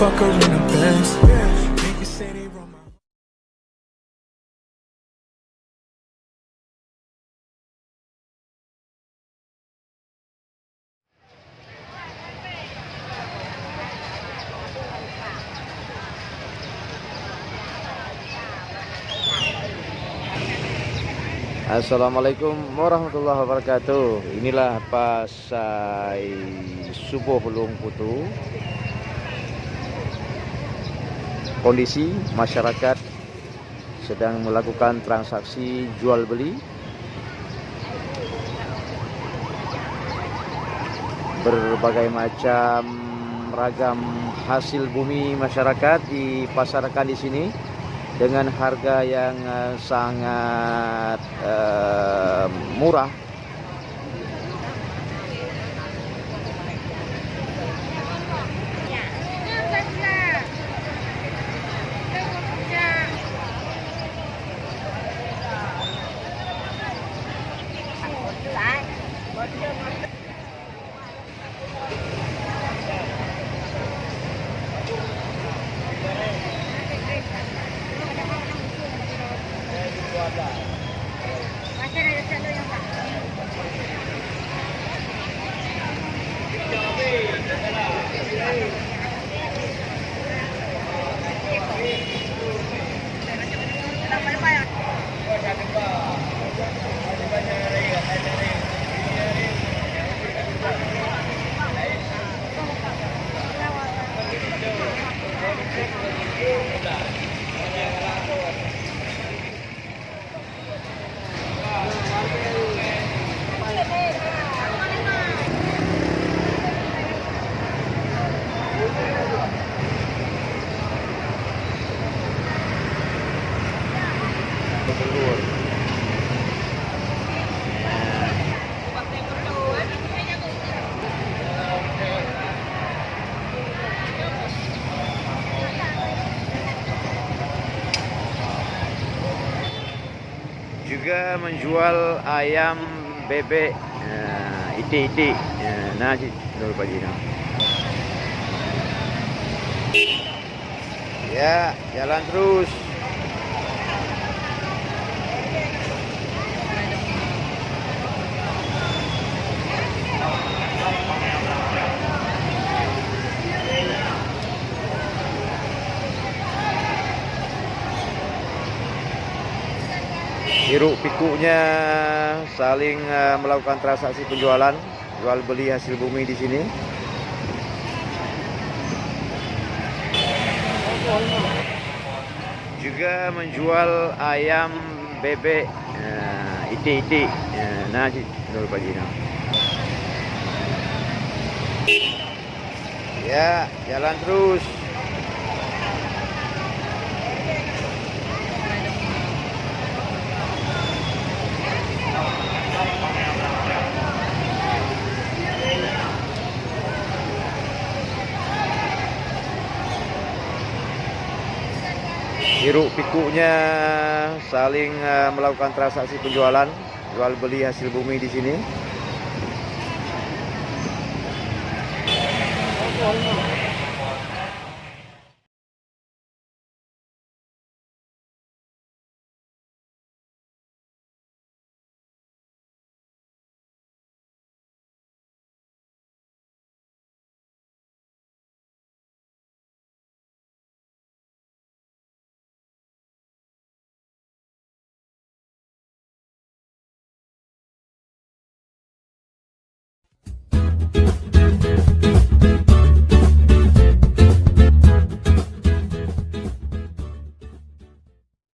fuck her in a Benz. Niggas say they run my Assalamualaikum warahmatullahi wabarakatuh. Inilah pasai subuh Long Putu. Kondisi masyarakat sedang melakukan transaksi jual beli. Berbagai macam ragam hasil bumi masyarakat dipasarkan di sini dengan harga yang sangat murah. Juga menjual ayam bebek itik-itik. Nah, dulu pagi nah. Ya, jalan terus. Hiruk pikuknya saling melakukan transaksi penjualan, jual beli hasil bumi di sini. Juga menjual ayam bebek itik-itik. Nah, dulu pagi nah. Ya, jalan terus. Hiruk pikuknya saling melakukan transaksi penjualan, jual beli hasil bumi di sini.